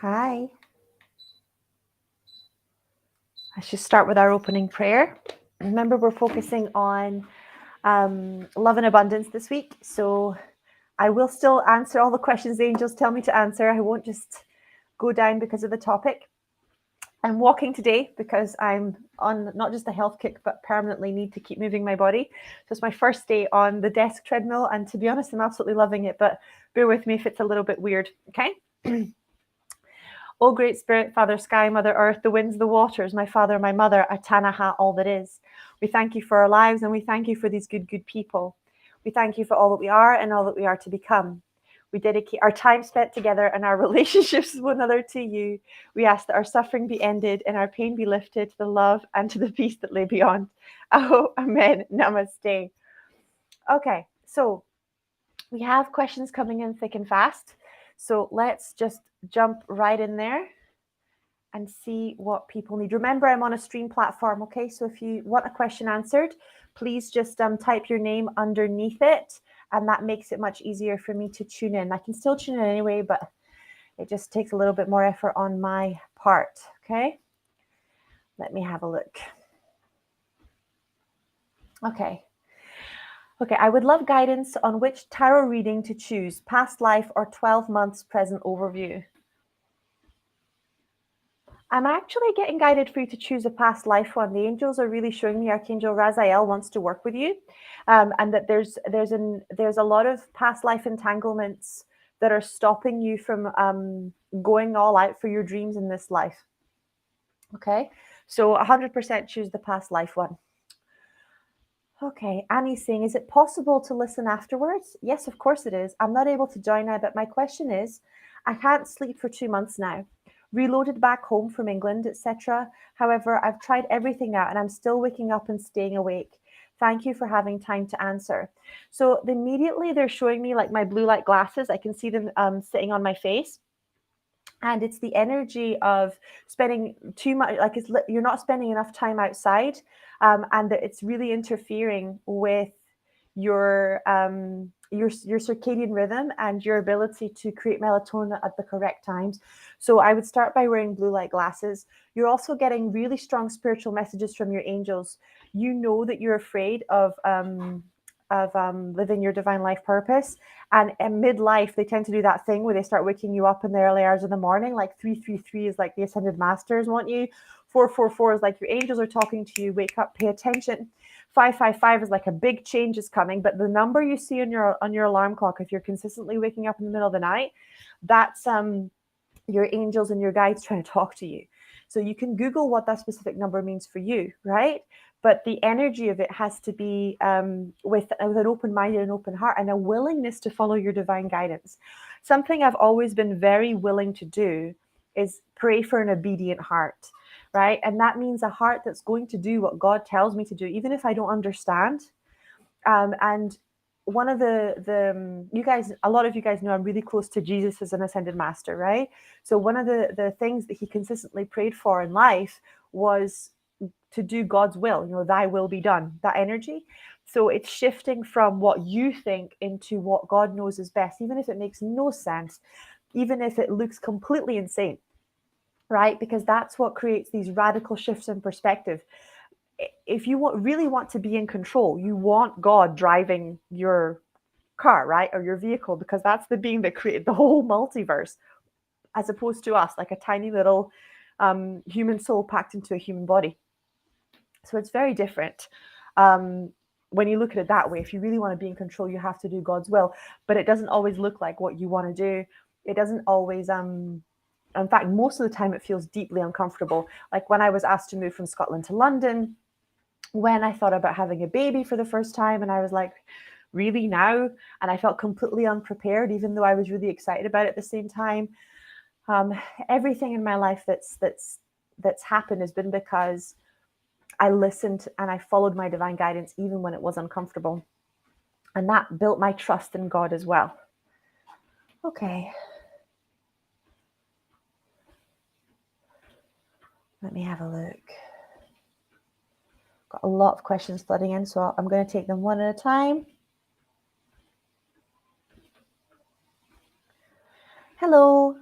Hi. I should start with our opening prayer. Remember, we're focusing on love and abundance this week. So I will still answer all the questions the angels tell me to answer. I won't just go down because of the topic. I'm walking today because I'm on not just a health kick, but permanently need to keep moving my body. So it's my first day on the desk treadmill. And to be honest, I'm absolutely loving it. But bear with me if it's a little bit weird. Okay. O great spirit, Father Sky, Mother Earth, the winds, the waters, my father, my mother, Atanaha, all that is. We thank you for our lives and we thank you for these good people. We thank you for all that we are and all that we are to become. We dedicate our time spent together and our relationships with one another to you. We ask that our suffering be ended and our pain be lifted to the love and to the peace that lay beyond. Oh, amen. Namaste. Okay, so we have questions coming in thick and fast. So let's just jump right in there and see what people need. Remember, I'm on a stream platform, okay? So if you want a question answered, please just type your name underneath it, and that makes it much easier for me to tune in. I can still tune in anyway, but it just takes a little bit more effort on my part, okay? Let me have a look. Okay, I would love guidance on which tarot reading to choose, past life or 12 months present overview. I'm actually getting guided for you to choose a past life one. The angels are really showing me Archangel Raphael wants to work with you, and that there's a lot of past life entanglements that are stopping you from going all out for your dreams in this life. Okay, so 100% choose the past life one. Okay, Annie's saying, is it possible to listen afterwards? Yes, of course it is. I'm not able to join now, but my question is, I can't sleep for 2 months now. Reloaded back home from England, etc. However, I've tried everything out and I'm still waking up and staying awake. Thank you for having time to answer. So immediately they're showing me like my blue light glasses. I can see them sitting on my face. And it's the energy of spending too much, like you're not spending enough time outside, and that it's really interfering with your circadian rhythm and your ability to create melatonin at the correct times. So I would start by wearing blue light glasses. You're also getting really strong spiritual messages from your angels. You know that you're afraid of living your divine life purpose. And in midlife, they tend to do that thing where they start waking you up in the early hours of the morning. Like 333 is like the ascended masters want you. 444 is like your angels are talking to you. Wake up, pay attention. 555 is like a big change is coming. But the number you see on your alarm clock, if you're consistently waking up in the middle of the night, that's your angels and your guides trying to talk to you. So you can Google what that specific number means for you, right? But the energy of it has to be with an open mind and an open heart and a willingness to follow your divine guidance. Something I've always been very willing to do is pray for an obedient heart, right? And that means a heart that's going to do what God tells me to do, even if I don't understand. And one of you guys, a lot of you guys know I'm really close to Jesus as an ascended master, right? So one of the things that he consistently prayed for in life was to do God's will, thy will be done, that energy. So it's shifting from what you think into what God knows is best, even if it makes no sense, even if it looks completely insane, right? Because that's what creates these radical shifts in perspective. If you really want to be in control, you want God driving your car, right? Or your vehicle, because that's the being that created the whole multiverse, as opposed to us, like a tiny little human soul packed into a human body. So it's very different. When you look at it that way, if you really want to be in control, you have to do God's will, but it doesn't always look like what you want to do. It doesn't always, in fact, most of the time it feels deeply uncomfortable. Like when I was asked to move from Scotland to London, when I thought about having a baby for the first time, and I was like, really now? And I felt completely unprepared, even though I was really excited about it at the same time. Everything in my life that's happened has been because I listened and I followed my divine guidance, even when it was uncomfortable. And that built my trust in God as well. Okay. Let me have a look. Got a lot of questions flooding in, so I'm going to take them one at a time. Hello.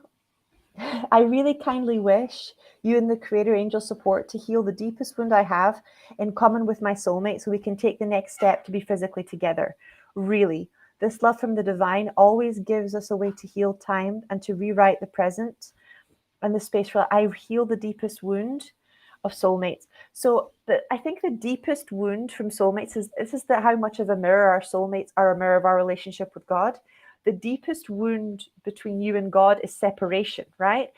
I really kindly wish you and the Creator Angel support to heal the deepest wound I have in common with my soulmate so we can take the next step to be physically together. Really, this love from the divine always gives us a way to heal time and to rewrite the present and the space for I heal the deepest wound of soulmates. So I think the deepest wound from soulmates is this is how much of a mirror our soulmates are, a mirror of our relationship with God. The deepest wound between you and God is separation, right?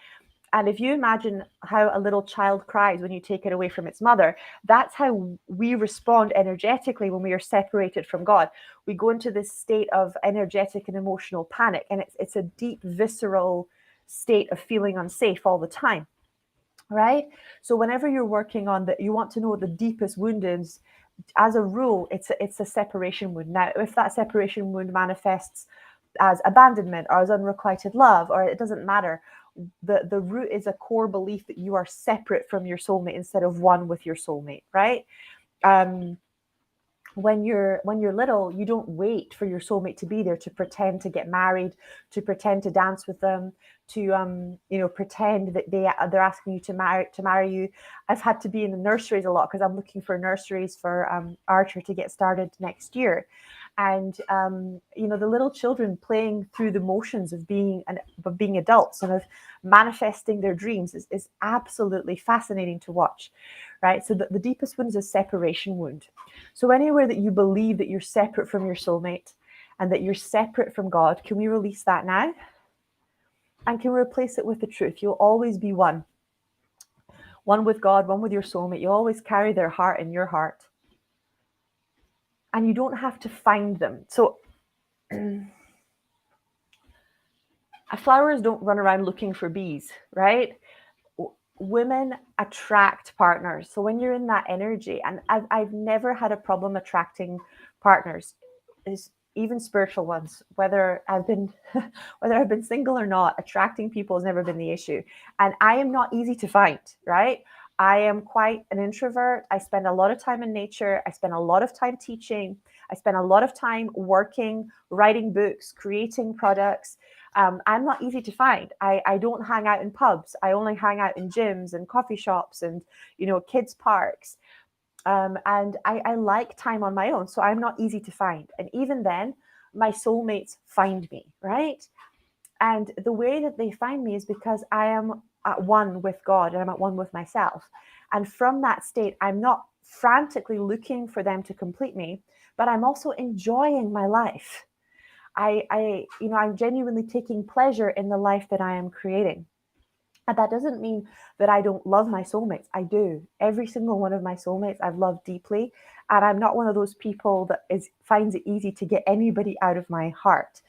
And if you imagine how a little child cries when you take it away from its mother, that's how we respond energetically when we are separated from God. We go into this state of energetic and emotional panic, and it's a deep, visceral state of feeling unsafe all the time, right? So whenever you're working on that, you want to know what the deepest wound is. As a rule, it's a separation wound. Now, if that separation wound manifests as abandonment or as unrequited love, or it doesn't matter, the root is a core belief that you are separate from your soulmate instead of one with your soulmate, right? When you're little, you don't wait for your soulmate to be there to pretend to get married, to pretend to dance with them, to pretend that they're asking you to marry you. I've had to be in the nurseries a lot because I'm looking for nurseries for Archer to get started next year. And the little children playing through the motions of being adults and of manifesting their dreams is absolutely fascinating to watch, right? So the deepest wound is a separation wound. So anywhere that you believe that you're separate from your soulmate and that you're separate from God, can we release that now? And can we replace it with the truth? You'll always be one. One with God, one with your soulmate. You'll always carry their heart in your heart. And you don't have to find them. So flowers don't run around looking for bees, right? Women attract partners. So when you're in that energy, and I've never had a problem attracting partners, is even spiritual ones, whether I've been single or not, attracting people has never been the issue. And I am not easy to find, right? I am quite an introvert. I spend a lot of time in nature. I spend a lot of time teaching. I spend a lot of time working, writing books, creating products. I'm not easy to find. I don't hang out in pubs. I only hang out in gyms and coffee shops and, kids' parks. And I like time on my own. So I'm not easy to find. And even then, my soulmates find me, right? And the way that they find me is because I am at one with God and I'm at one with myself. And from that state, I'm not frantically looking for them to complete me, but I'm also enjoying my life. I'm genuinely taking pleasure in the life that I am creating. And that doesn't mean that I don't love my soulmates. I do. Every single one of my soulmates I've loved deeply. And I'm not one of those people that finds it easy to get anybody out of my heart.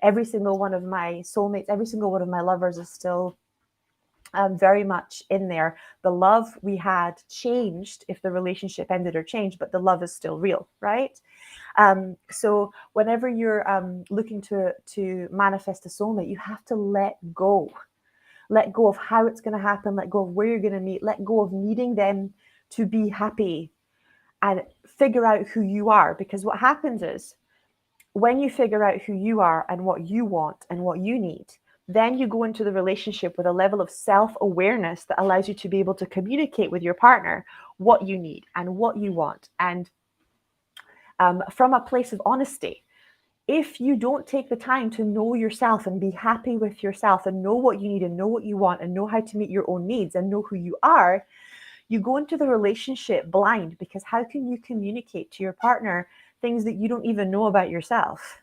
Every single one of my soulmates, every single one of my lovers is still very much in there. The love we had changed if the relationship ended or changed, but the love is still real, right? So whenever you're looking to manifest a soulmate, you have to let go. Let go of how it's going to happen. Let go of where you're going to meet. Let go of needing them to be happy and figure out who you are. Because what happens is when you figure out who you are and what you want and what you need, then you go into the relationship with a level of self-awareness that allows you to be able to communicate with your partner what you need and what you want. And from a place of honesty. If you don't take the time to know yourself and be happy with yourself and know what you need and know what you want and know how to meet your own needs and know who you are, you go into the relationship blind, because how can you communicate to your partner things that you don't even know about yourself,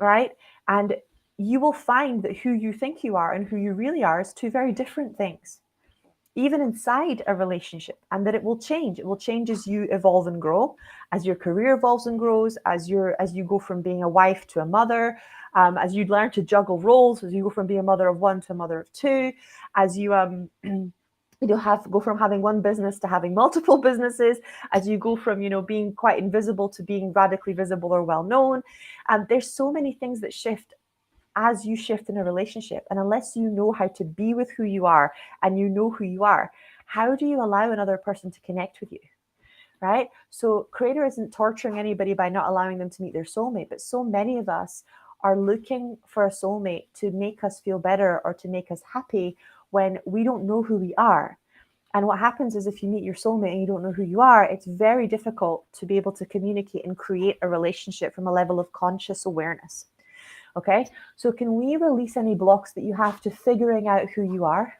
right? And you will find that who you think you are and who you really are is two very different things, even inside a relationship, and that it will change. It will change as you evolve and grow, as your career evolves and grows, as you go from being a wife to a mother, as you learn to juggle roles, as you go from being a mother of one to a mother of two, as you go from having one business to having multiple businesses, as you go from being quite invisible to being radically visible or well known. There's so many things that shift as you shift in a relationship. And unless you know how to be with who you are and you know who you are, how do you allow another person to connect with you? Right? So Creator isn't torturing anybody by not allowing them to meet their soulmate, but so many of us are looking for a soulmate to make us feel better or to make us happy when we don't know who we are. And what happens is if you meet your soulmate and you don't know who you are, it's very difficult to be able to communicate and create a relationship from a level of conscious awareness. Okay, so can we release any blocks that you have to figuring out who you are?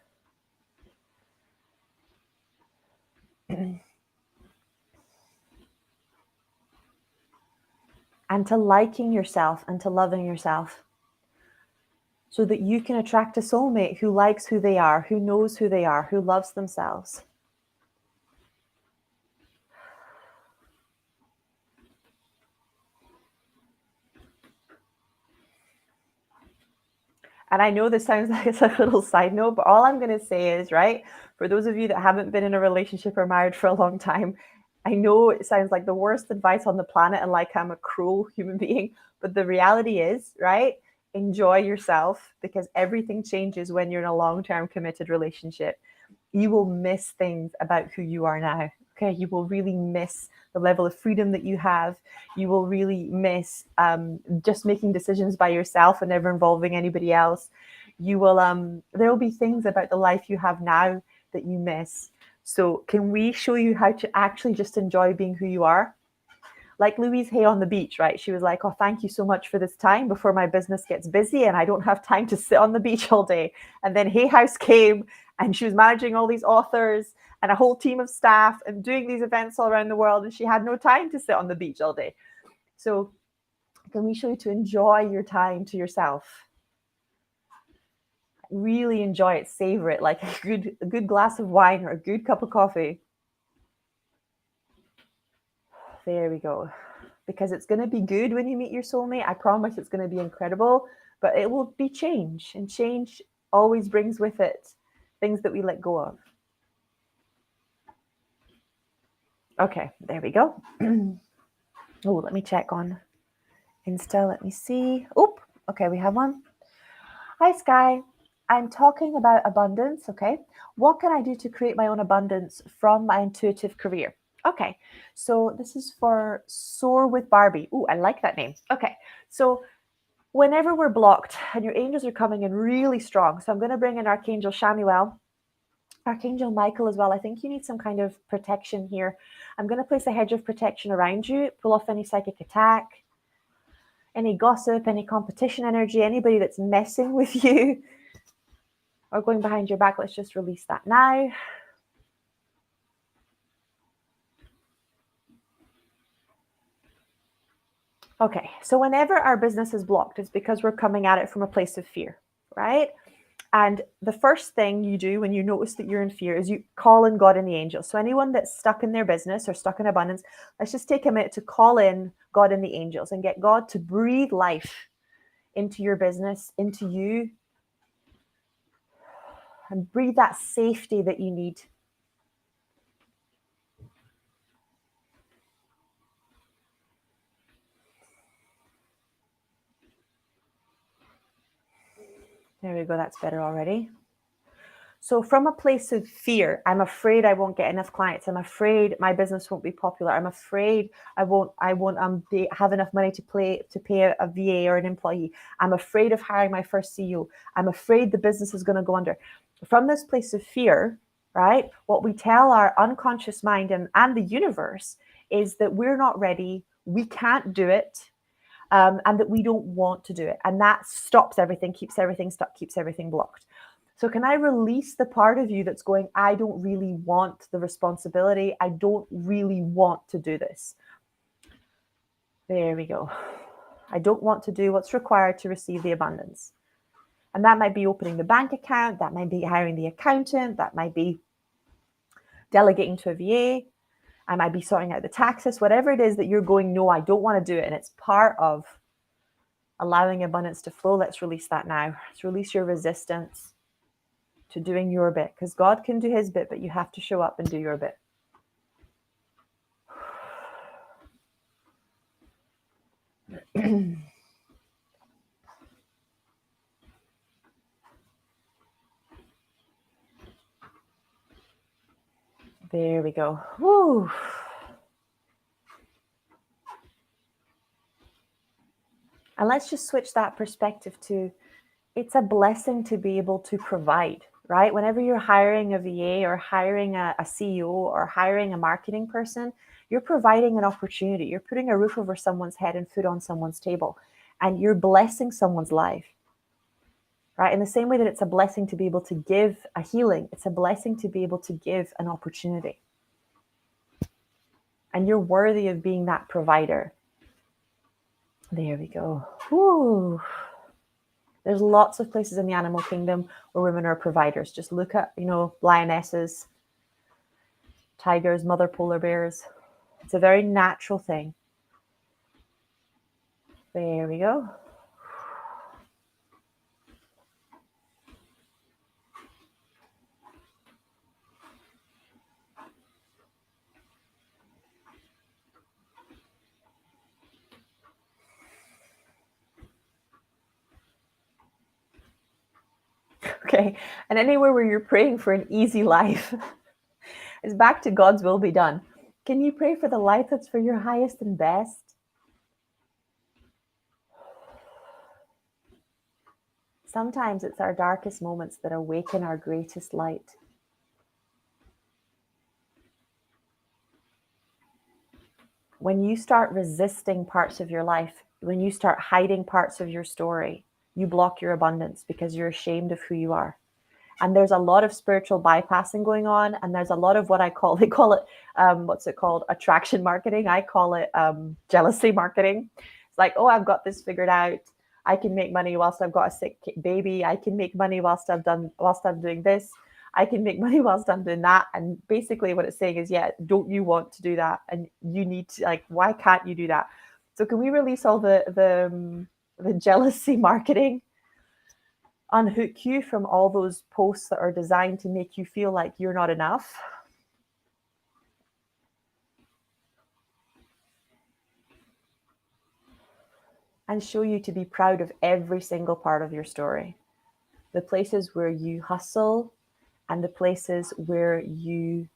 And to liking yourself and to loving yourself, so that you can attract a soulmate who likes who they are, who knows who they are, who loves themselves. And I know this sounds like it's a little side note, but all I'm going to say is, right, for those of you that haven't been in a relationship or married for a long time, I know it sounds like the worst advice on the planet and like I'm a cruel human being, but the reality is, right, enjoy yourself, because everything changes when you're in a long-term committed relationship. You will miss things about who you are now. Okay, you will really miss the level of freedom that you have. You will really miss just making decisions by yourself and never involving anybody else. You will there will be things about the life you have now that you miss. So can we show you how to actually just enjoy being who you are? Like Louise Hay on the beach, right? She was like, oh, thank you so much for this time before my business gets busy and I don't have time to sit on the beach all day. And then Hay House came and she was managing all these authors and a whole team of staff and doing these events all around the world. And she had no time to sit on the beach all day. So can we show you to enjoy your time to yourself? Really enjoy it, savor it like a good glass of wine or a good cup of coffee. There we go. Because it's going to be good when you meet your soulmate. I promise it's going to be incredible, but it will be change. And change always brings with it things that we let go of. Okay, there we go. Oh, let me check on Insta. Let me see. Oh, okay, we have one. Hi, Sky. I'm talking about abundance. Okay. What can I do to create my own abundance from my intuitive career? Okay. So this is for Soar with Barbie. Oh, I like that name. Okay. So whenever we're blocked and your angels are coming in really strong. So I'm going to bring in Archangel Shamuel, Archangel Michael as well. I think you need some kind of protection here. I'm going to place a hedge of protection around you, pull off any psychic attack, any gossip, any competition energy, anybody that's messing with you or going behind your back. Let's just release that now. Okay, so whenever our business is blocked, it's because we're coming at it from a place of fear, right? And the first thing you do when you notice that you're in fear is you call in God and the angels. So anyone that's stuck in their business or stuck in abundance, let's just take a minute to call in God and the angels and get God to breathe life into your business, into you, and breathe that safety that you need. There we go. That's better already. So from a place of fear, I'm afraid I won't get enough clients. I'm afraid my business won't be popular. I'm afraid I won't have enough money to pay a VA or an employee. I'm afraid of hiring my first CEO. I'm afraid the business is going to go under. From this place of fear, right? What we tell our unconscious mind and the universe is that we're not ready. We can't do it. And that we don't want to do it. And that stops everything, keeps everything stuck, keeps everything blocked. So can I release the part of you that's going, I don't really want the responsibility. I don't really want to do this. There we go. I don't want to do what's required to receive the abundance. And that might be opening the bank account. That might be hiring the accountant. That might be delegating to a VA. I might be sorting out the taxes, whatever it is that you're going, no, I don't want to do it. And it's part of allowing abundance to flow. Let's release that now. Let's release your resistance to doing your bit, because God can do his bit, but you have to show up and do your bit. There we go. Woo. And let's just switch that perspective to, it's a blessing to be able to provide, right? Whenever you're hiring a VA or hiring a CEO or hiring a marketing person, you're providing an opportunity. You're putting a roof over someone's head and food on someone's table, and you're blessing someone's life, right? In the same way that it's a blessing to be able to give a healing, it's a blessing to be able to give an opportunity. And you're worthy of being that provider. There we go. Whew. There's lots of places in the animal kingdom where women are providers. Just look at, lionesses, tigers, mother polar bears. It's a very natural thing. There we go. Okay, and anywhere where you're praying for an easy life, it's back to God's will be done. Can you pray for the life that's for your highest and best? Sometimes it's our darkest moments that awaken our greatest light. When you start resisting parts of your life, when you start hiding parts of your story, you block your abundance because you're ashamed of who you are. And there's a lot of spiritual bypassing going on. And there's a lot of what they call it, what's it called? Attraction marketing. I call it jealousy marketing. It's like, oh, I've got this figured out. I can make money whilst I've got a sick baby. I can make money whilst I'm doing this. I can make money whilst I'm doing that. And basically what it's saying is, yeah, don't you want to do that? And you need to, why can't you do that? So can we release all the jealousy marketing? Unhook you from all those posts that are designed to make you feel like you're not enough. And show you to be proud of every single part of your story. The places where you hustle and the places where you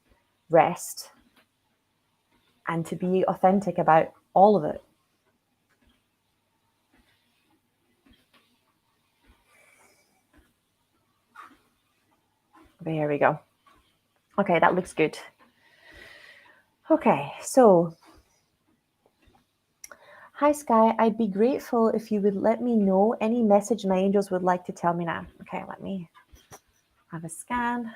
rest. And to be authentic about all of it. There we go. Okay, that looks good. Okay, so hi, Sky. I'd be grateful if you would let me know any message my angels would like to tell me now. Okay, let me have a scan.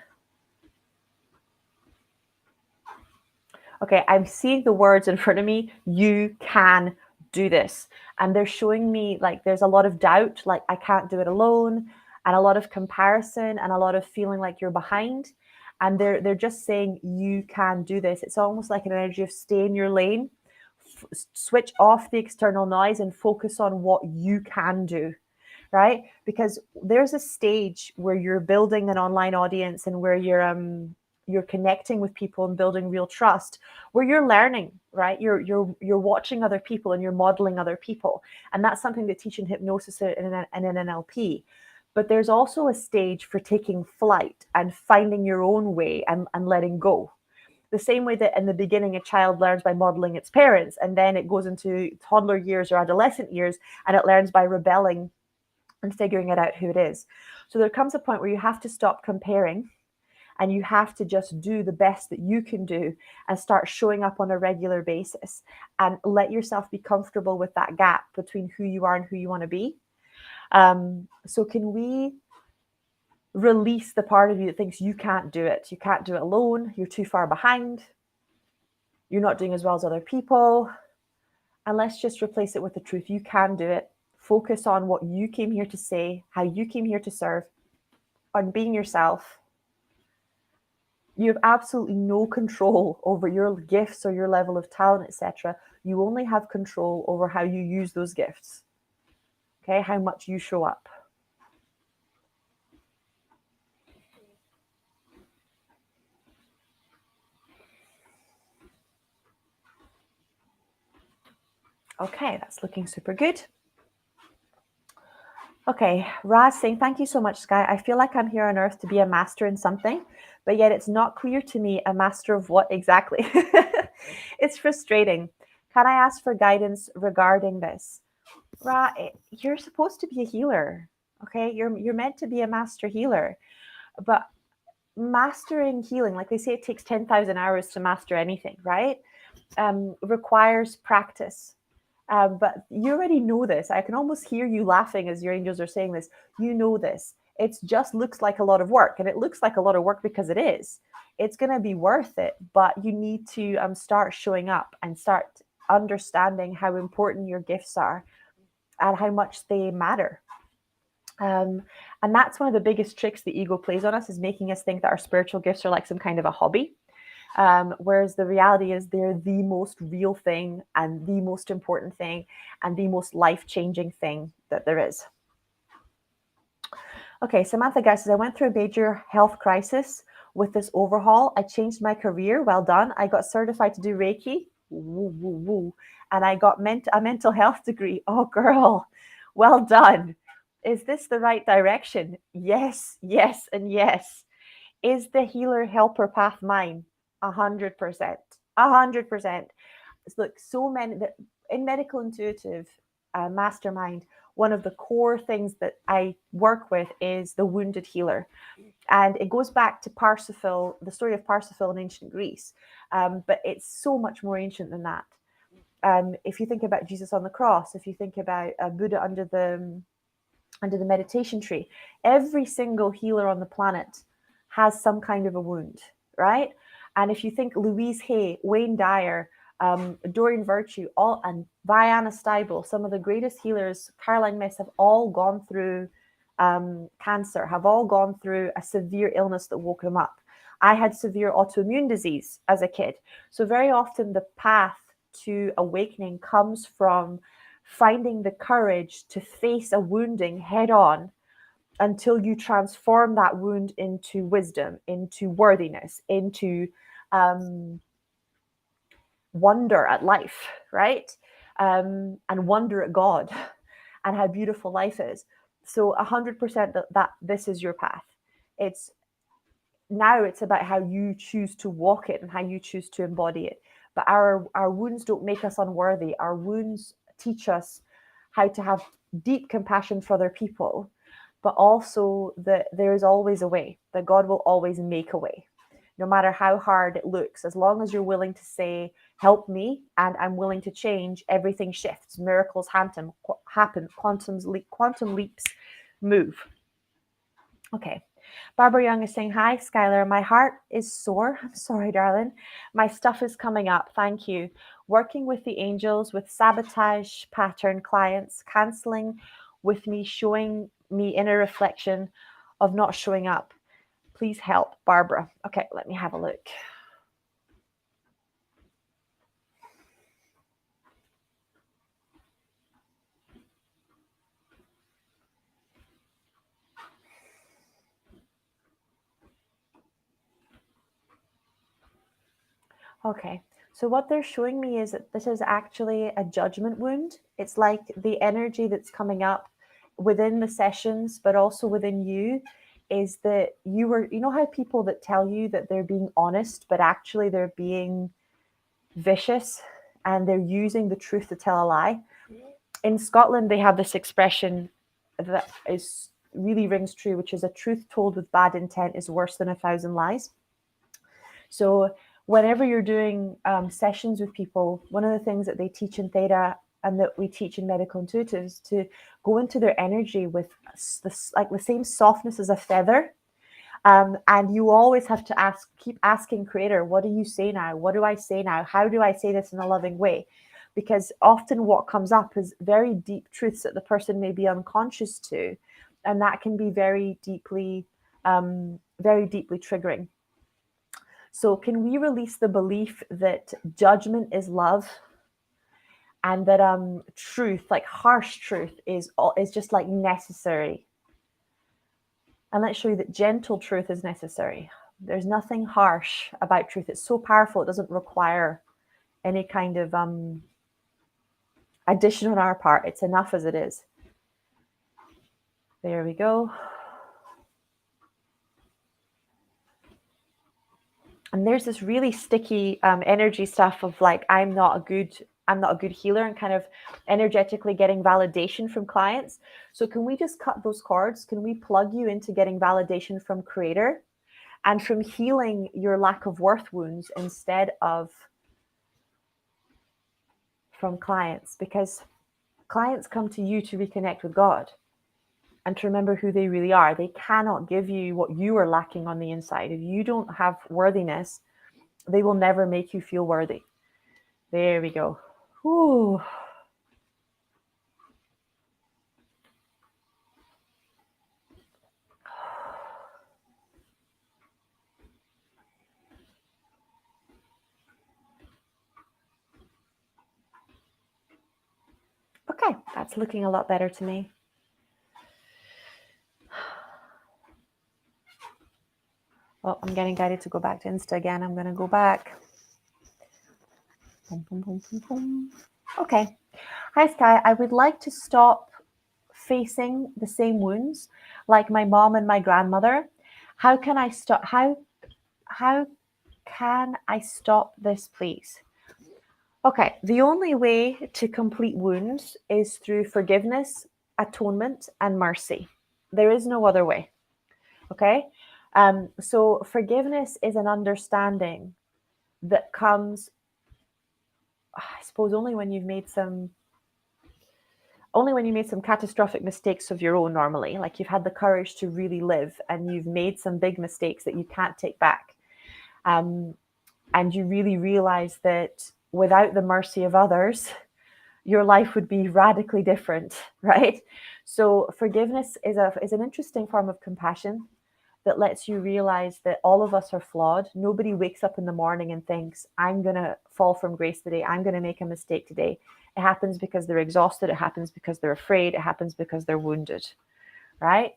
Okay, I'm seeing the words in front of me. You can do this. And they're showing me there's a lot of doubt, I can't do it alone, and a lot of comparison and a lot of feeling like you're behind. And they're just saying you can do this. It's almost like an energy of stay in your lane, switch off the external noise and focus on what you can do, right? Because there's a stage where you're building an online audience and where you're connecting with people and building real trust, where you're learning, right? You're watching other people and you're modeling other people. And that's something they teach in hypnosis and in NLP. But there's also a stage for taking flight and finding your own way and letting go. The same way that in the beginning, a child learns by modeling its parents, and then it goes into toddler years or adolescent years, and it learns by rebelling and figuring it out who it is. So there comes a point where you have to stop comparing and you have to just do the best that you can do and start showing up on a regular basis and let yourself be comfortable with that gap between who you are and who you want to be. So can we release the part of you that thinks you can't do it? You can't do it alone. You're too far behind. You're not doing as well as other people. And let's just replace it with the truth. You can do it. Focus on what you came here to say, how you came here to serve, on being yourself. You have absolutely no control over your gifts or your level of talent, etc. You only have control over how you use those gifts. Okay, how much you show up. Okay, that's looking super good. Okay, Raz saying, thank you so much, Sky. I feel like I'm here on earth to be a master in something, but yet it's not clear to me a master of what exactly. It's frustrating. Can I ask for guidance regarding this? Right, you're supposed to be a healer. Okay, you're meant to be a master healer, but mastering healing, like they say, it takes 10,000 hours to master anything, right? Requires practice. But you already know this. I can almost hear you laughing as your angels are saying this. You know this. It just looks like a lot of work, and it looks like a lot of work because it is. It's going to be worth it, but you need to start showing up and start understanding how important your gifts are and how much they matter. And that's one of the biggest tricks the ego plays on us, is making us think that our spiritual gifts are like some kind of a hobby. Whereas the reality is they're the most real thing and the most important thing and the most life-changing thing that there is. Okay, Samantha Guy says, I went through a major health crisis with this overhaul. I changed my career. Well done. I got certified to do Reiki. Woo, woo, woo. And I got a mental health degree. Oh, girl. Well done. Is this the right direction? Yes, yes, and yes. Is the healer helper path mine? 100%. 100%. Look, so many in medical intuitive mastermind, one of the core things that I work with is the wounded healer. And it goes back to Parsifal, the story of Parsifal in ancient Greece. But it's so much more ancient than that. If you think about Jesus on the cross, if you think about Buddha under the meditation tree, every single healer on the planet has some kind of a wound, right? And if you think Louise Hay, Wayne Dyer, Doreen Virtue, and Vianna Stibel, some of the greatest healers, Caroline Myss, have all gone through cancer, have all gone through a severe illness that woke them up. I had severe autoimmune disease as a kid. So very often the path to awakening comes from finding the courage to face a wounding head on until you transform that wound into wisdom, into worthiness, into wonder at life, right? And wonder at God and how beautiful life is. So 100% that this is your path. It's about how you choose to walk it and how you choose to embody it. But our wounds don't make us unworthy. Our wounds teach us how to have deep compassion for other people, but also that there is always a way, that God will always make a way. No matter how hard it looks, as long as you're willing to say, help me, and I'm willing to change, everything shifts. Miracles happen, quantum leaps move. Okay. Barbara Young is saying, hi, Skylar. My heart is sore. I'm sorry, darling. My stuff is coming up. Thank you. Working with the angels, with sabotage pattern clients, canceling with me, showing me inner reflection of not showing up. Please help, Barbara. Okay, let me have a look. Okay, so what they're showing me is that this is actually a judgment wound. It's like the energy that's coming up within the sessions, but also within you, is that you know how people that tell you that they're being honest, but actually they're being vicious and they're using the truth to tell a lie. In Scotland, they have this expression that is really rings true, which is a truth told with bad intent is worse than 1,000 lies. So whenever you're doing sessions with people, one of the things that they teach in Theta and that we teach in Medical Intuitive is to go into their energy with this, like the same softness as a feather. And you always have to keep asking Creator, what do you say now? What do I say now? How do I say this in a loving way? Because often what comes up is very deep truths that the person may be unconscious to. And that can be very deeply triggering. So can we release the belief that judgment is love, and that truth, like harsh truth, is just like necessary? And let's show you that gentle truth is necessary. There's nothing harsh about truth. It's so powerful, it doesn't require any kind of addition on our part. It's enough as it is. There we go. And there's this really sticky energy stuff of like, I'm not a good I'm not a good healer and kind of energetically getting validation from clients. So can we just cut those cords? Can we plug you into getting validation from Creator and from healing your lack of worth wounds instead of from clients? Because clients come to you to reconnect with God and to remember who they really are. They cannot give you what you are lacking on the inside. If you don't have worthiness, they will never make you feel worthy. There we go. Whew. Okay, that's looking a lot better to me. Oh, I'm getting guided to go back to Insta again. I'm going to go back. Boom, boom, boom, boom, boom. Okay. Hi, Sky. I would like to stop facing the same wounds like my mom and my grandmother. How can I stop? How can I stop this, please? Okay. The only way to complete wounds is through forgiveness, atonement, and mercy. There is no other way. Okay. So forgiveness is an understanding that comes, I suppose, only when you made some catastrophic mistakes of your own normally, like you've had the courage to really live and you've made some big mistakes that you can't take back. And you really realize that without the mercy of others, your life would be radically different, right? So forgiveness is an interesting form of compassion that lets you realize that all of us are flawed. Nobody wakes up in the morning and thinks, I'm going to fall from grace today. I'm going to make a mistake today. It happens because they're exhausted. It happens because they're afraid. It happens because they're wounded, right?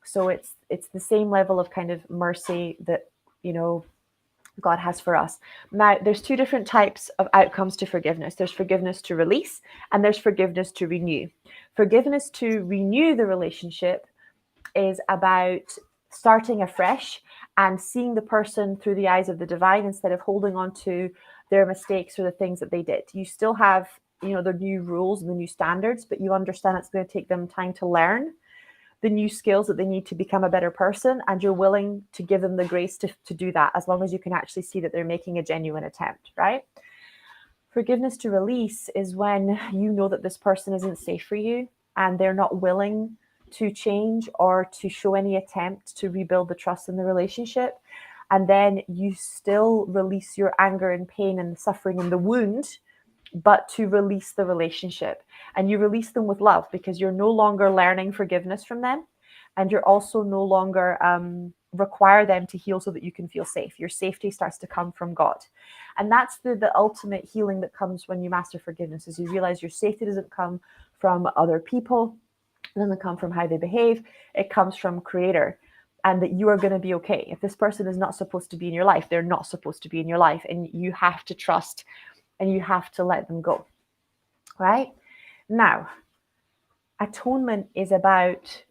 So it's the same level of kind of mercy that, God has for us. Now, there's two different types of outcomes to forgiveness. There's forgiveness to release, and there's forgiveness to renew. Forgiveness to renew the relationship is about starting afresh and seeing the person through the eyes of the divine instead of holding on to their mistakes or the things that they did. You still have, the new rules and the new standards, but you understand it's going to take them time to learn the new skills that they need to become a better person, and you're willing to give them the grace to do that, as long as you can actually see that they're making a genuine attempt, right? Forgiveness to release is when you know that this person isn't safe for you and they're not willing to change or to show any attempt to rebuild the trust in the relationship. And then you still release your anger and pain and the suffering and the wound, but to release the relationship. And you release them with love because you're no longer learning forgiveness from them. And you're also no longer require them to heal so that you can feel safe. Your safety starts to come from God. And that's the ultimate healing that comes when you master forgiveness, is you realize your safety doesn't come from other people. It doesn't come from how they behave. It comes from Creator, and that you are going to be okay. If this person is not supposed to be in your life, they're not supposed to be in your life. And you have to trust and you have to let them go. Right? Now, atonement is about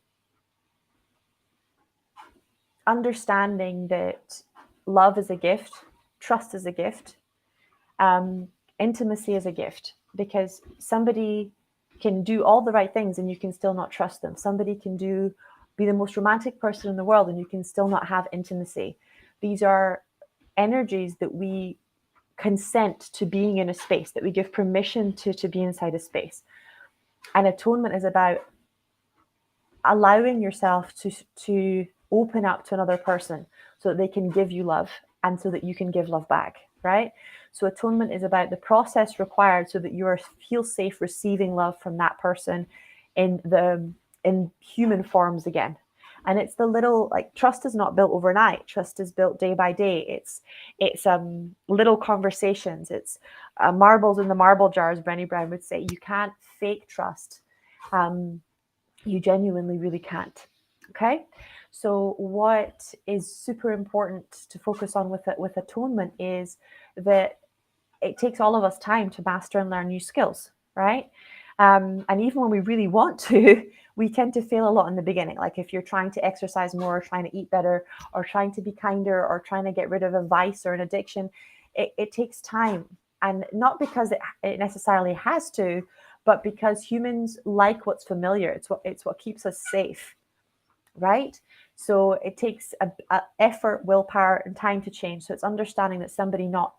understanding that love is a gift, trust is a gift, intimacy is a gift, because somebody can do all the right things and you can still not trust them. Somebody can be the most romantic person in the world and you can still not have intimacy. These are energies that we consent to being in a space, that we give permission to be inside a space. And atonement is about allowing yourself to open up to another person so that they can give you love and so that you can give love back, right? So atonement is about the process required so that you feel safe receiving love from that person in human forms again. And it's the little, like, trust is not built overnight. Trust is built day by day. It's little conversations. It's marbles in the marble jars, Brené Brown would say. You can't fake trust. You genuinely really can't. Okay. So what is super important to focus on with atonement is that it takes all of us time to master and learn new skills, right? And even when we really want to, we tend to fail a lot in the beginning. Like if you're trying to exercise more, or trying to eat better, or trying to be kinder, or trying to get rid of a vice or an addiction, it takes time And not because it necessarily has to, but because humans like what's familiar. It's what keeps us safe, right? So it takes a effort, willpower, and time to change. So it's understanding that somebody not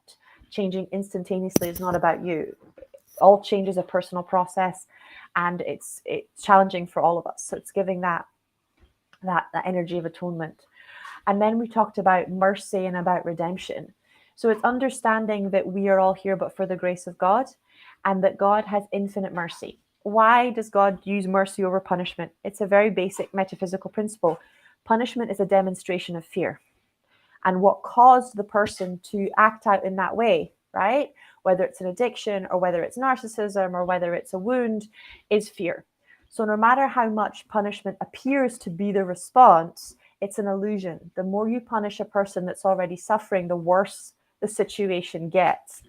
changing instantaneously is not about you. All change is a personal process, and it's challenging for all of us. So it's giving that energy of atonement. And then we talked about mercy and about redemption. So it's understanding that we are all here but for the grace of God, and that God has infinite mercy. Why does God use mercy over punishment? It's a very basic metaphysical principle. Punishment is a demonstration of fear. And what caused the person to act out in that way, right? Whether it's an addiction or whether it's narcissism or whether it's a wound, is fear. So no matter how much punishment appears to be the response, it's an illusion. The more you punish a person that's already suffering, the worse the situation gets.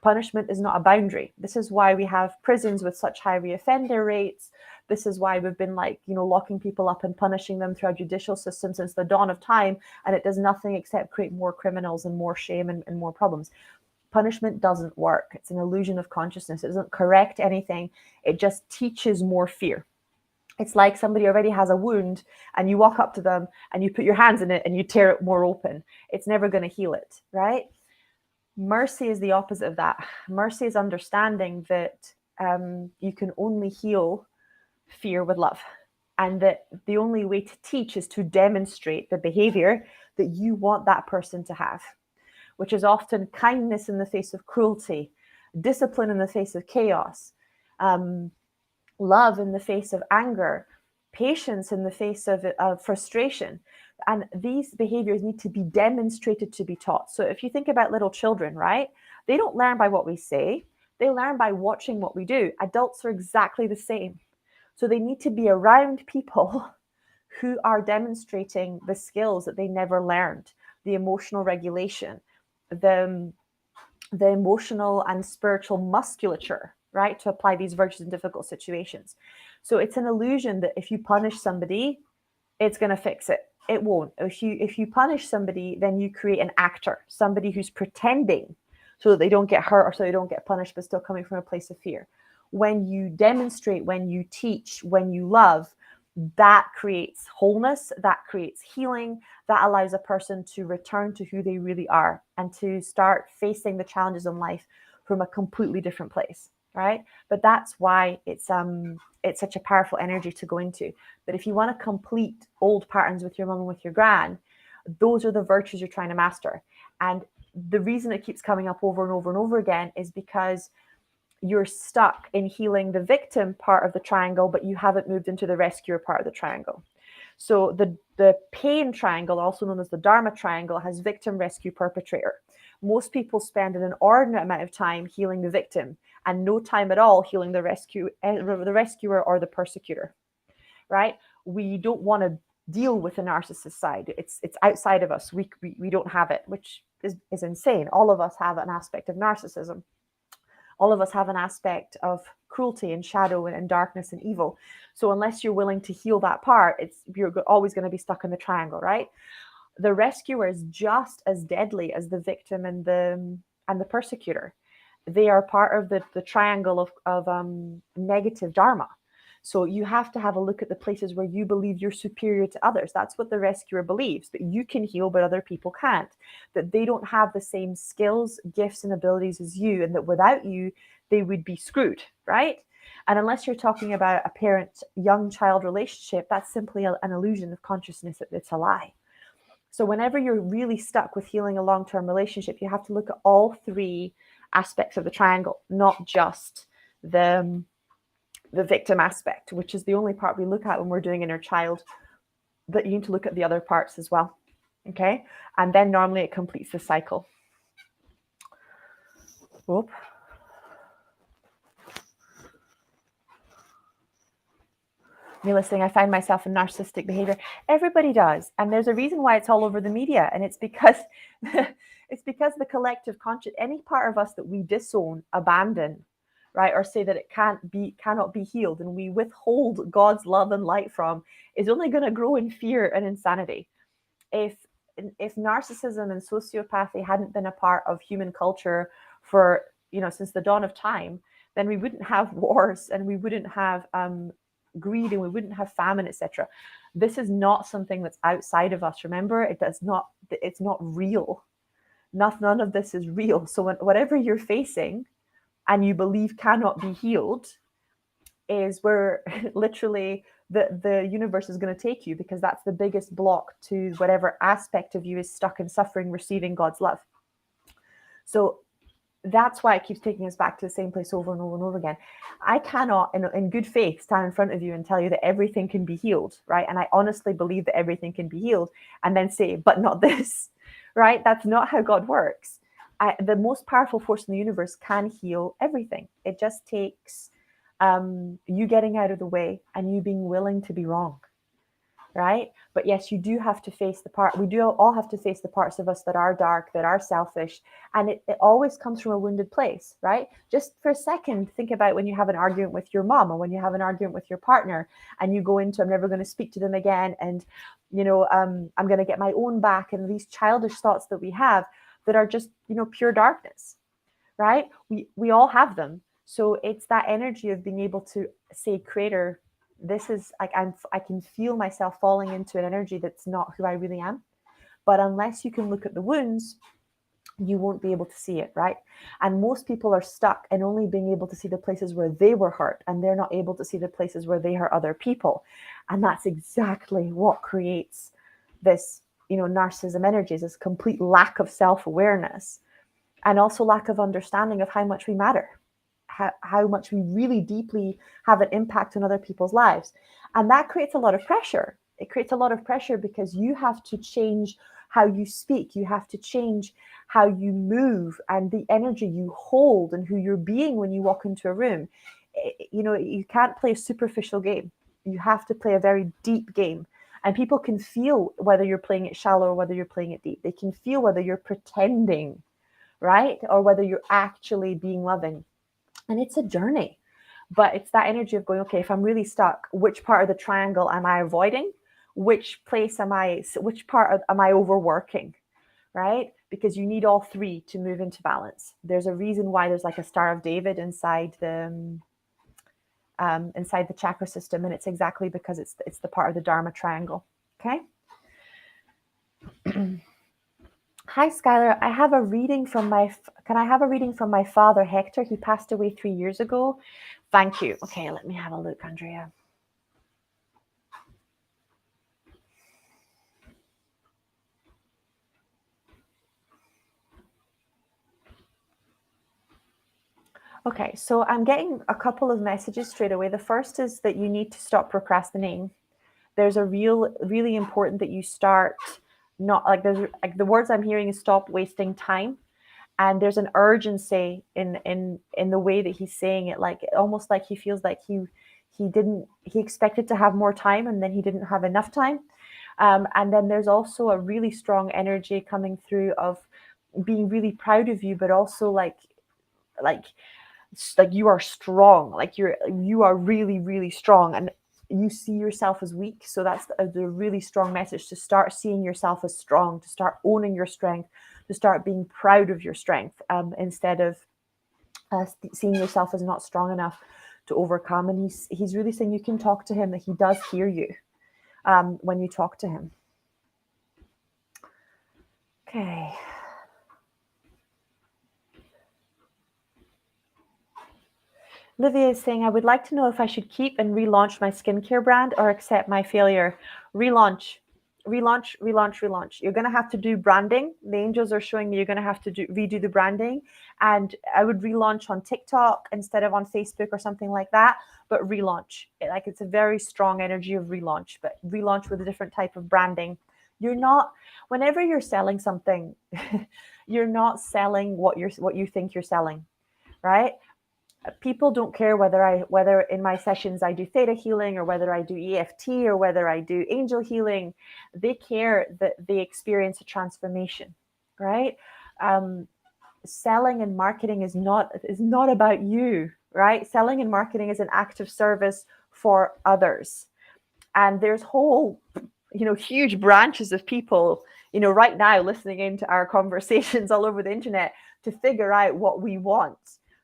Punishment is not a boundary. This is why we have prisons with such high reoffender rates. This is why we've been locking people up and punishing them through our judicial system since the dawn of time. And it does nothing except create more criminals and more shame and more problems. Punishment doesn't work. It's an illusion of consciousness. It doesn't correct anything. It just teaches more fear. It's like somebody already has a wound and you walk up to them and you put your hands in it and you tear it more open. It's never going to heal it, right? Mercy is the opposite of that. Mercy is understanding that you can only heal fear with love, and that the only way to teach is to demonstrate the behavior that you want that person to have, which is often kindness in the face of cruelty, discipline in the face of chaos, love in the face of anger, patience in the face of frustration. And these behaviors need to be demonstrated to be taught. So if you think about little children, right? They don't learn by what we say. They learn by watching what we do. Adults are exactly the same. So they need to be around people who are demonstrating the skills that they never learned, the emotional regulation, the emotional and spiritual musculature, right, to apply these virtues in difficult situations. So it's an illusion that if you punish somebody, it's going to fix it. It won't. If you punish somebody, then you create an actor, somebody who's pretending so that they don't get hurt or so they don't get punished, but still coming from a place of fear. When you demonstrate, when you teach, when you love, that creates wholeness, that creates healing, that allows a person to return to who they really are and to start facing the challenges in life from a completely different place, right? But that's why it's such a powerful energy to go into. But if you want to complete old patterns with your mom and with your gran, those are the virtues you're trying to master. And the reason it keeps coming up over and over and over again is because you're stuck in healing the victim part of the triangle, but you haven't moved into the rescuer part of the triangle. So the pain triangle, also known as the Dharma triangle, has victim, rescue, perpetrator. Most people spend an inordinate amount of time healing the victim and no time at all healing the rescuer or the persecutor, right? We don't want to deal with the narcissist side. It's outside of us. We don't have it, which is insane. All of us have an aspect of narcissism. All of us have an aspect of cruelty and shadow and darkness and evil. So unless you're willing to heal that part, you're always going to be stuck in the triangle, right? The rescuer is just as deadly as the victim and the persecutor. They are part of the triangle of negative dharma. So you have to have a look at the places where you believe you're superior to others. That's what the rescuer believes, that you can heal, but other people can't, that they don't have the same skills, gifts, and abilities as you, and that without you, they would be screwed, right? And unless you're talking about a parent-young child relationship, that's simply an illusion of consciousness. It's a lie. So whenever you're really stuck with healing a long-term relationship, you have to look at all three aspects of the triangle, not just the victim aspect, which is the only part we look at when we're doing inner child, but you need to look at the other parts as well. Okay. And then normally it completes the cycle. Whoop. Me listening, I find myself in narcissistic behavior. Everybody does. And there's a reason why it's all over the media. And it's because the collective conscious, any part of us that we disown, abandon, right, or say that it cannot be healed, and we withhold God's love and light from, is only going to grow in fear and insanity. If narcissism and sociopathy hadn't been a part of human culture for since the dawn of time, then we wouldn't have wars, and we wouldn't have greed, and we wouldn't have famine, etc. This is not something that's outside of us. Remember, it's not real. None of this is real. So whatever you're facing and you believe cannot be healed is where literally the universe is going to take you, because that's the biggest block to whatever aspect of you is stuck in suffering, receiving God's love. So that's why it keeps taking us back to the same place over and over and over again. I cannot, in good faith, stand in front of you and tell you that everything can be healed, right? And I honestly believe that everything can be healed, and then say, but not this, right? That's not how God works. The most powerful force in the universe can heal everything. It just takes you getting out of the way and you being willing to be wrong, right? But yes, you do have to face we do all have to face the parts of us that are dark, that are selfish, and it always comes from a wounded place, right? Just for a second, think about when you have an argument with your mom, or when you have an argument with your partner, and you go into, I'm never going to speak to them again, and I'm going to get my own back, and these childish thoughts that we have that are just pure darkness, right? We all have them. So it's that energy of being able to say, Creator, this is like, I can feel myself falling into an energy that's not who I really am. But unless you can look at the wounds, you won't be able to see it, right? And most people are stuck in only being able to see the places where they were hurt, and they're not able to see the places where they hurt other people. And that's exactly what creates this, narcissism energies, this complete lack of self-awareness, and also lack of understanding of how much we matter. How much we really deeply have an impact on other people's lives. And that creates a lot of pressure. It creates a lot of pressure because you have to change how you speak. You have to change how you move and the energy you hold and who you're being when you walk into a room. You can't play a superficial game. You have to play a very deep game. And people can feel whether you're playing it shallow or whether you're playing it deep. They can feel whether you're pretending, right? Or whether you're actually being loving. And it's a journey, but it's that energy of going, okay, if I'm really stuck, which part of the triangle am I avoiding? Which part am I overworking, right? Because you need all three to move into balance. There's a reason why there's like a Star of David inside the chakra system. And it's exactly because it's the part of the Dharma triangle. Okay. Hi, Skylar. I have a reading from can I have a reading from my father, Hector? He passed away 3 years ago. Thank you. Okay, let me have a look, Andrea. Okay, so I'm getting a couple of messages straight away. The first is that you need to stop procrastinating. There's a really important that you start the words I'm hearing is stop wasting time. And there's an urgency in the way that he's saying it, like almost like he feels like he expected to have more time and then he didn't have enough time. And then there's also a really strong energy coming through of being really proud of you, but also like you are strong, like you are really, really strong, and you see yourself as weak. So that's the really strong message, to start seeing yourself as strong, to start owning your strength, to start being proud of your strength, instead of seeing yourself as not strong enough to overcome. And he's really saying you can talk to him, that he does hear you when you talk to him. Okay. Livia is saying, I would like to know if I should keep and relaunch my skincare brand or accept my failure. Relaunch. You're going to have to do branding. The angels are showing me you're going to have to redo the branding. And I would relaunch on TikTok instead of on Facebook or something like that. But relaunch. It's a very strong energy of relaunch. But relaunch with a different type of branding. Whenever you're selling something, you're not selling what you think you're selling, right? People don't care whether in my sessions I do theta healing or whether I do EFT or whether I do angel healing. They care that they experience a transformation, right? Selling and marketing is not about you, right? Selling and marketing is an act of service for others. And there's whole, huge branches of people right now listening into our conversations all over the internet to figure out what we want.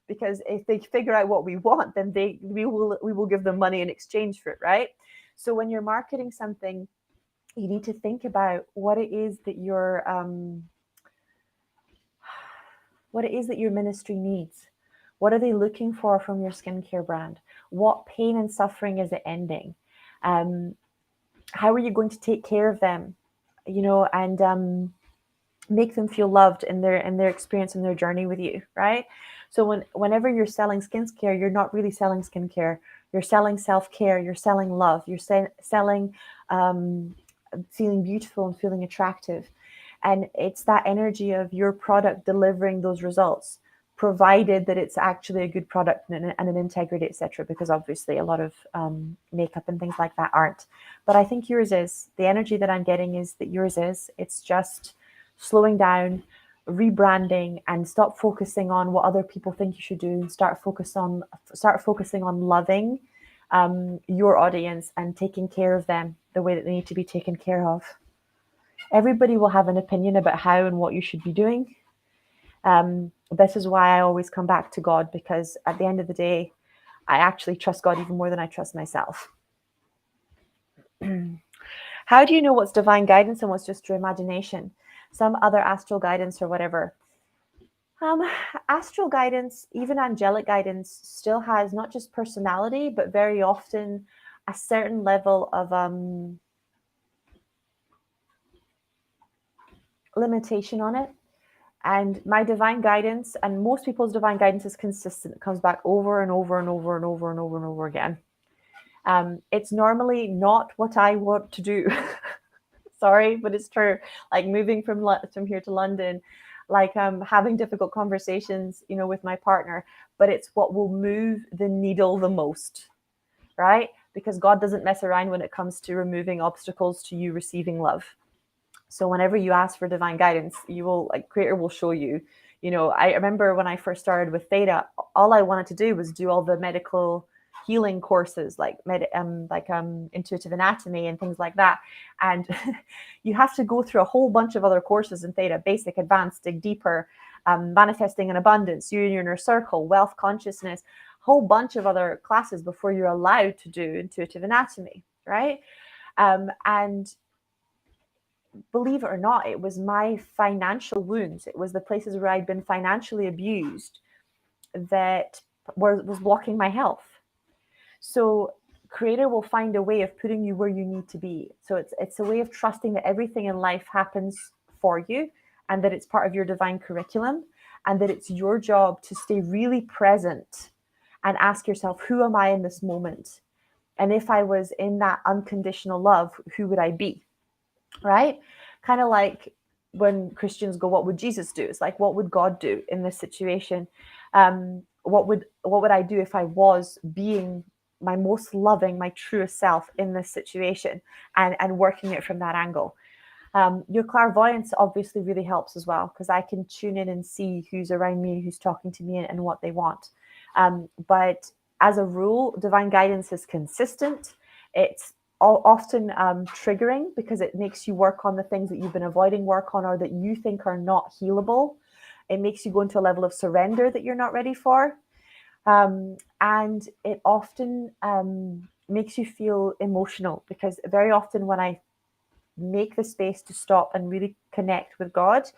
Because if they figure out what we want, then we will give them money in exchange for it, right? So when you're marketing something, you need to think about what it is that your ministry needs. What are they looking for from your skincare brand? What pain and suffering is it ending? How are you going to take care of them? And make them feel loved in their experience and their journey with you, right? So whenever you're selling skincare, you're not really selling skincare. You're selling self-care. You're selling love. You're selling feeling beautiful and feeling attractive. And it's that energy of your product delivering those results, provided that it's actually a good product and an integrity, etc. Because obviously a lot of makeup and things like that aren't. But I think yours is. The energy that I'm getting is that yours is. It's just slowing down, rebranding, and stop focusing on what other people think you should do, and start focusing on loving your audience and taking care of them the way that they need to be taken care of. Everybody will have an opinion about how and what you should be doing. This is why I always come back to God, because at the end of the day, I actually trust God even more than I trust myself. How do you know what's divine guidance and what's just your imagination? Some other astral guidance or whatever. Astral guidance, even angelic guidance, still has not just personality, but very often a certain level of limitation on it. And my divine guidance, and most people's divine guidance, is consistent. It comes back over and over and over and over and over and over again. It's normally not what I want to do. Sorry, but it's true. Like moving from here to London, like having difficult conversations, with my partner, but it's what will move the needle the most, right? Because God doesn't mess around when it comes to removing obstacles to you receiving love. So whenever you ask for divine guidance, Creator will show you. I remember when I first started with Theta, all I wanted to do was do all the medical healing courses, like intuitive anatomy and things like that. And you have to go through a whole bunch of other courses in Theta: basic, advanced, dig deeper, manifesting in abundance, you and your inner circle, wealth consciousness, a whole bunch of other classes before you're allowed to do intuitive anatomy, right? And believe it or not, it was my financial wounds. It was the places where I'd been financially abused that was blocking my health. So Creator will find a way of putting you where you need to be. So it's a way of trusting that everything in life happens for you, and that it's part of your divine curriculum, and that it's your job to stay really present and ask yourself, who am I in this moment? And if I was in that unconditional love, who would I be? Right? Kind of like when Christians go, what would Jesus do? It's like, what would God do in this situation? What would I do if I was being my most loving, my truest self in this situation, and working it from that angle? Your clairvoyance obviously really helps as well, because I can tune in and see who's around me, who's talking to me, and what they want. But as a rule, divine guidance is consistent. It's often triggering, because it makes you work on the things that you've been avoiding work on, or that you think are not healable. It makes you go into a level of surrender that you're not ready for. And it often makes you feel emotional, because very often when I make the space to stop and really connect with God,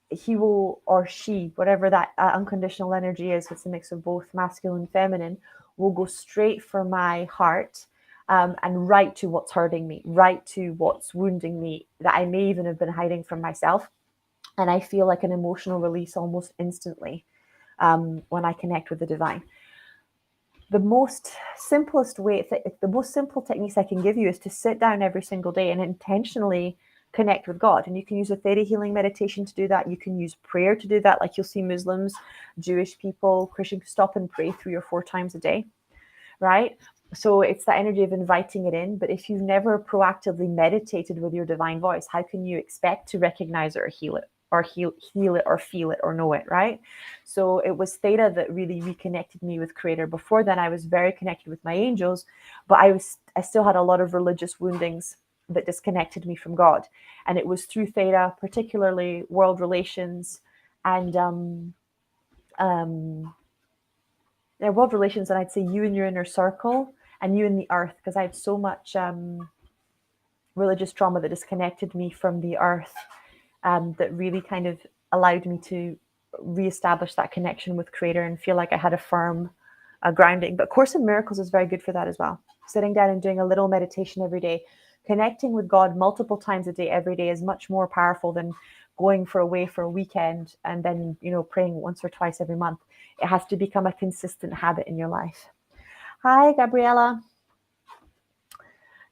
he will, or she, whatever that unconditional energy is, it's a mix of both masculine and feminine, will go straight for my heart, and right to what's hurting me, right to what's wounding me, that I may even have been hiding from myself. And I feel like an emotional release almost instantly when I connect with the divine. The most simple techniques I can give you is to sit down every single day and intentionally connect with God. And you can use a Theta healing meditation to do that. You can use prayer to do that. Like you'll see Muslims, Jewish people, Christians stop and pray 3 or 4 times a day, right? So it's that energy of inviting it in. But if you've never proactively meditated with your divine voice, how can you expect to recognize it or heal it? Or heal it or feel it or know it, right? So it was Theta that really reconnected me with Creator. Before then, I was very connected with my angels, but I still had a lot of religious woundings that disconnected me from God. And it was through theta, particularly world relations and world relations, and I'd say you and your inner circle and you and the earth, because I had so much religious trauma that disconnected me from the earth, that really kind of allowed me to reestablish that connection with Creator and feel like I had a firm grounding. But Course in Miracles is very good for that as well. Sitting down and doing a little meditation every day, connecting with God multiple times a day, every day, is much more powerful than going away for a weekend and then, praying once or twice every month. It has to become a consistent habit in your life. Hi, Gabriella.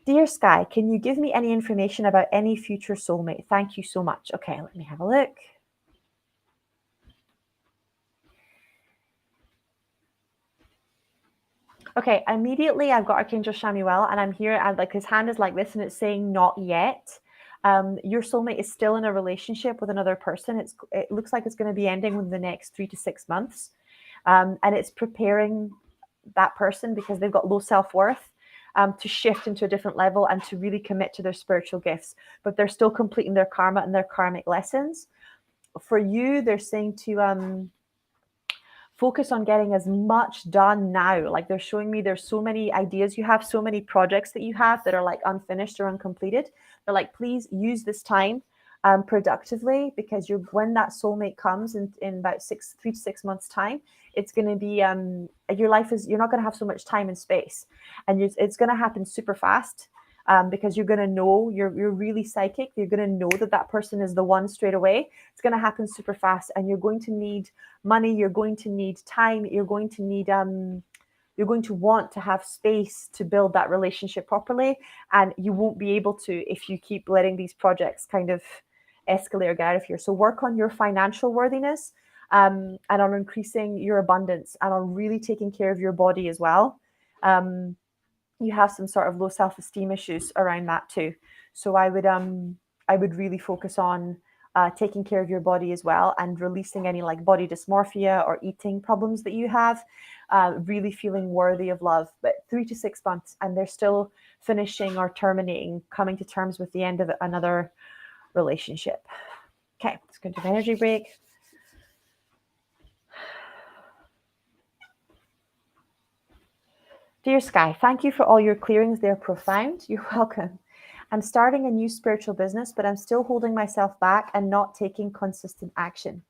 Dear Sky, can you give me any information about any future soulmate? Thank you so much. Okay, let me have a look. Okay, immediately I've got Archangel Samuel, and I'm here, and like his hand is like this, and it's saying not yet. Your soulmate is still in a relationship with another person. It looks like it's going to be ending within the next 3 to 6 months, and it's preparing that person because they've got low self-worth to shift into a different level and to really commit to their spiritual gifts. But they're still completing their karma and their karmic lessons. For you, they're saying to focus on getting as much done now. Like they're showing me there's so many ideas you have, so many projects that you have that are like unfinished or uncompleted. They're like, please use this time productively, because when that soulmate comes in about 3 to 6 months time, it's going to be your life is, you're not going to have so much time and space, and it's going to happen super fast. Because you're going to know, you're really psychic. You're going to know that person is the one straight away. It's going to happen super fast, and you're going to need money. You're going to need time. You're going to need, you're going to want to have space to build that relationship properly. And you won't be able to if you keep letting these projects kind of escalate or get out of here. So work on your financial worthiness, and on increasing your abundance, and on really taking care of your body as well. You have some sort of low self-esteem issues around that too. So I would really focus on taking care of your body as well, and releasing any like body dysmorphia or eating problems that you have, really feeling worthy of love. But 3 to 6 months, and they're still finishing or terminating, coming to terms with the end of another relationship. Okay, let's go to an energy break. Dear Sky, thank you for all your clearings. They're profound. You're welcome. I'm starting a new spiritual business, but I'm still holding myself back and not taking consistent action.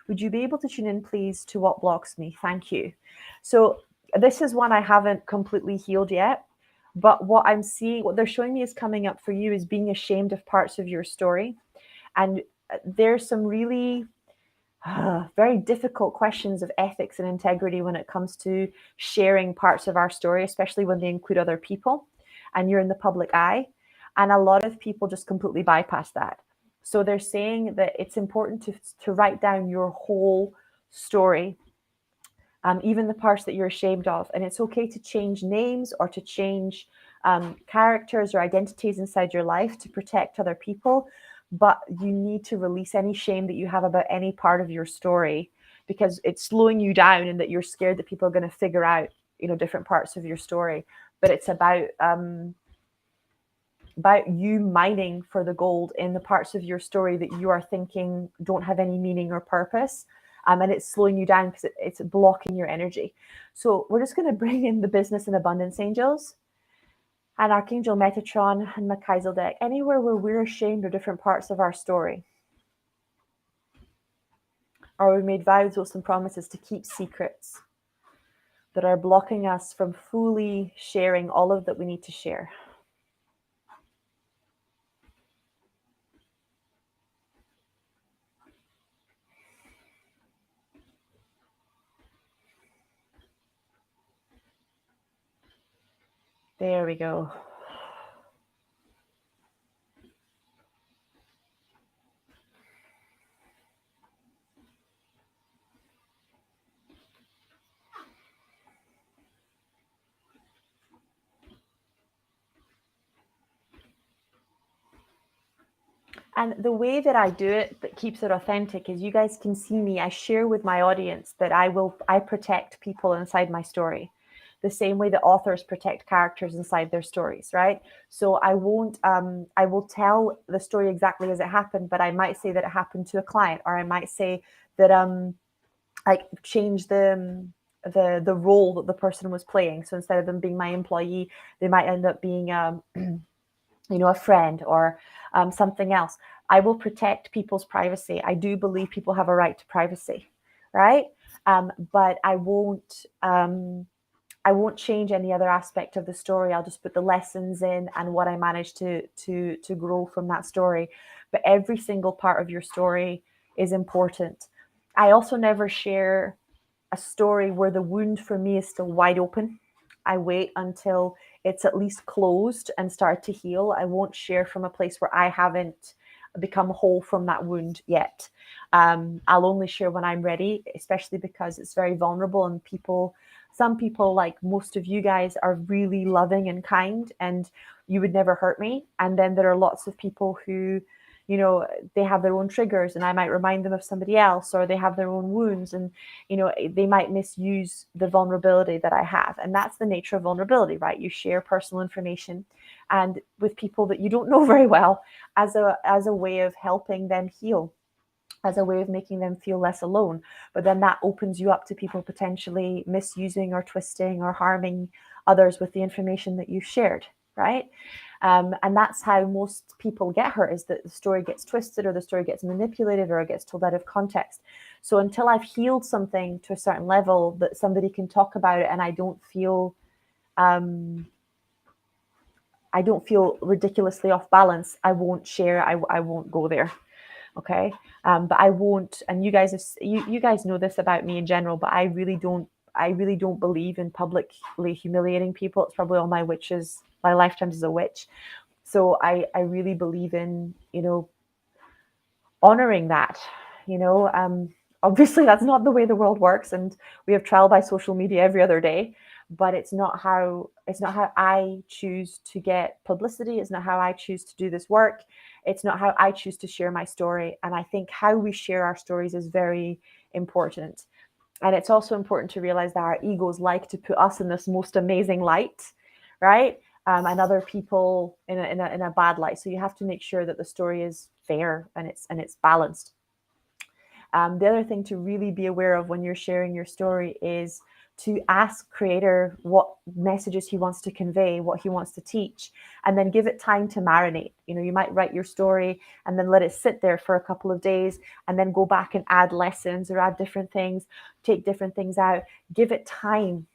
Would you be able to tune in, please, to what blocks me? Thank you. So this is one I haven't completely healed yet, but what I'm seeing, what they're showing me is coming up for you is being ashamed of parts of your story. And there's some really very difficult questions of ethics and integrity when it comes to sharing parts of our story, especially when they include other people and you're in the public eye. And a lot of people just completely bypass that. So they're saying that it's important to write down your whole story, even the parts that you're ashamed of. And it's okay to change names or to change characters or identities inside your life to protect other people. But you need to release any shame that you have about any part of your story, because it's slowing you down, and that you're scared that people are going to figure out, different parts of your story. But it's about you mining for the gold in the parts of your story that you are thinking don't have any meaning or purpose. And it's slowing you down because it's blocking your energy. So we're just going to bring in the business and abundance angels and Archangel Metatron and Machizel deck, anywhere where we're ashamed of different parts of our story, or we made vows, oaths, and promises to keep secrets that are blocking us from fully sharing all of that we need to share. There we go. And the way that I do it that keeps it authentic is you guys can see me. I share with my audience that I protect people inside my story. the same way that authors protect characters inside their stories, right? So I won't, I will tell the story exactly as it happened, but I might say that it happened to a client, or I might say that like change the role that the person was playing. So instead of them being my employee, they might end up being a friend, or something else. I will protect people's privacy. I do believe people have a right to privacy, right? But I won't change any other aspect of the story. I'll just put the lessons in and what I managed to grow from that story. But every single part of your story is important. I also never share a story where the wound for me is still wide open. I wait until it's at least closed and start to heal. I won't share from a place where I haven't become whole from that wound yet. I'll only share when I'm ready, especially because it's very vulnerable, and some people, like most of you guys, are really loving and kind, and you would never hurt me. And then there are lots of people who, they have their own triggers, and I might remind them of somebody else, or they have their own wounds, and they might misuse the vulnerability that I have. And that's the nature of vulnerability, right? You share personal information and with people that you don't know very well, as a way of helping them heal, as a way of making them feel less alone. But then that opens you up to people potentially misusing or twisting or harming others with the information that you've shared, right? And that's how most people get hurt, is that the story gets twisted, or the story gets manipulated, or it gets told out of context. So until I've healed something to a certain level that somebody can talk about it, and I don't feel ridiculously off balance, I won't share. I won't go there. Okay. But I won't, and you guys know this about me in general, but I really don't believe in publicly humiliating people. It's probably all my lifetimes as a witch. So I really believe in, honoring that, obviously that's not the way the world works, and we have trial by social media every other day, but it's not how I choose to get publicity. It's not how I choose to do this work. It's not how I choose to share my story. And I think how we share our stories is very important. And it's also important to realize that our egos like to put us in this most amazing light, right? And other people in a bad light. So you have to make sure that the story is fair and it's balanced. The other thing to really be aware of when you're sharing your story is to ask Creator what messages he wants to convey, what he wants to teach, and then give it time to marinate. You might write your story and then let it sit there for a couple of days, and then go back and add lessons or add different things, take different things out. Give it time.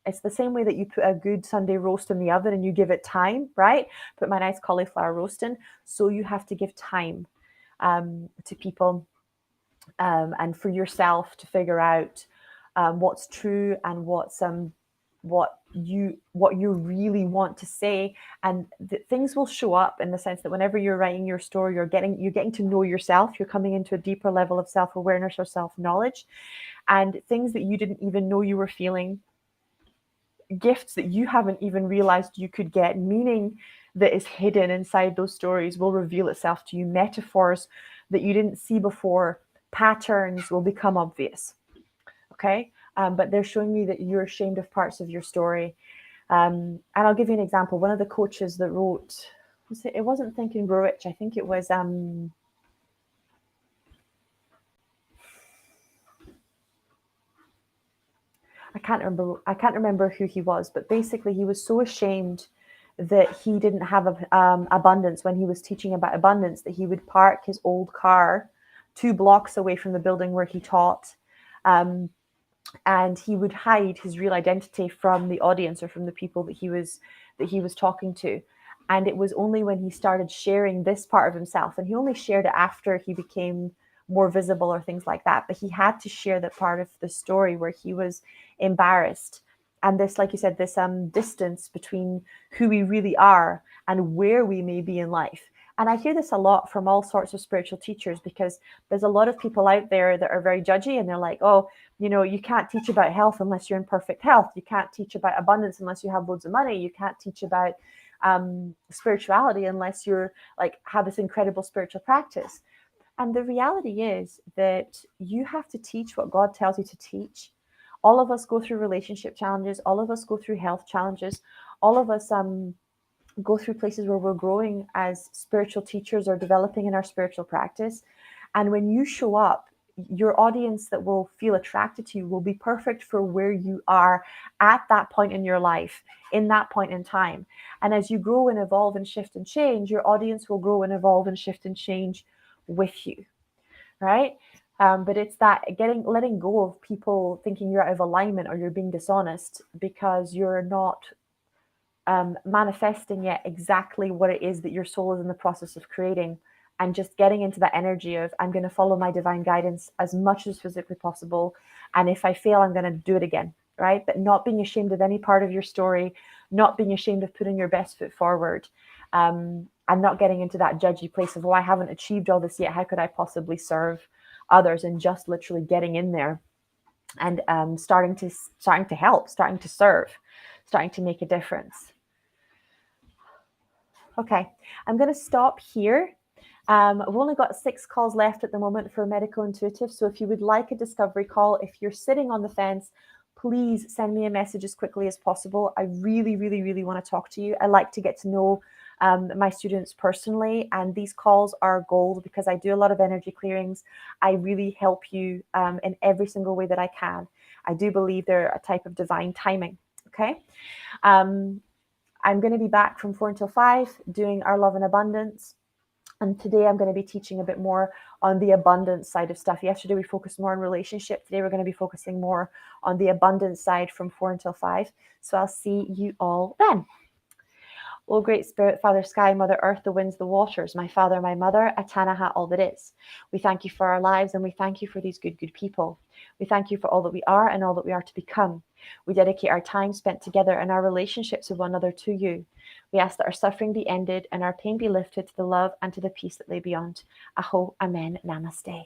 It's the same way that you put a good Sunday roast in the oven and you give it time, right? Put my nice cauliflower roast in. So you have to give time to people and for yourself to figure out what's true and what you really want to say. And things will show up in the sense that whenever you're writing your story, you're getting to know yourself. You're coming into a deeper level of self-awareness or self-knowledge, and things that you didn't even know you were feeling, gifts that you haven't even realized you could get, meaning that is hidden inside those stories, will reveal itself to you. Metaphors that you didn't see before, patterns will become obvious. Okay. But they're showing me that you're ashamed of parts of your story. And I'll give you an example. One of the coaches that wrote, it wasn't Think and Grow Rich. I think it was, I can't remember who he was, but basically he was so ashamed that he didn't have abundance when he was teaching about abundance, that he would park his old car 2 blocks away from the building where he taught. And he would hide his real identity from the audience or from the people that he was talking to. And it was only when he started sharing this part of himself, and he only shared it after he became more visible or things like that, but he had to share that part of the story where he was embarrassed. And this, like you said, this distance between who we really are and where we may be in life. And I hear this a lot from all sorts of spiritual teachers, because there's a lot of people out there that are very judgy, and they're like, oh, you can't teach about health unless you're in perfect health. You can't teach about abundance unless you have loads of money. You can't teach about spirituality unless you're have this incredible spiritual practice. And the reality is that you have to teach what God tells you to teach. All of us go through relationship challenges. All of us go through health challenges. All of us go through places where we're growing as spiritual teachers or developing in our spiritual practice. And when you show up, your audience that will feel attracted to you will be perfect for where you are at that point in your life, in that point in time. And as you grow and evolve and shift and change, your audience will grow and evolve and shift and change with you, right? But it's that letting go of people thinking you're out of alignment or you're being dishonest because you're not manifesting yet exactly what it is that your soul is in the process of creating, and just getting into that energy of, I'm going to follow my divine guidance as much as physically possible. And if I fail, I'm going to do it again, right? But not being ashamed of any part of your story, not being ashamed of putting your best foot forward, and not getting into that judgy place of, oh, I haven't achieved all this yet. How could I possibly serve others? And just literally getting in there and starting to help, starting to serve, starting to make a difference. Okay, I'm going to stop here. I've only got 6 calls left at the moment for Medical Intuitive. So if you would like a discovery call, if you're sitting on the fence, please send me a message as quickly as possible. I really, really, really want to talk to you. I like to get to know my students personally, and these calls are gold because I do a lot of energy clearings. I really help you in every single way that I can. I do believe they're a type of divine timing. Okay. I'm going to be back from 4 until 5 doing our love and abundance. And today I'm going to be teaching a bit more on the abundance side of stuff. Yesterday we focused more on relationship. Today we're going to be focusing more on the abundance side from 4 until 5. So I'll see you all then. O Great Spirit, Father Sky, Mother Earth, the winds, the waters, my Father, my Mother, Atanaha, all that is. We thank you for our lives and we thank you for these good people. We thank you for all that we are and all that we are to become. We dedicate our time spent together and our relationships with one another to you. We ask that our suffering be ended and our pain be lifted to the love and to the peace that lay beyond. Aho, Amen, Namaste.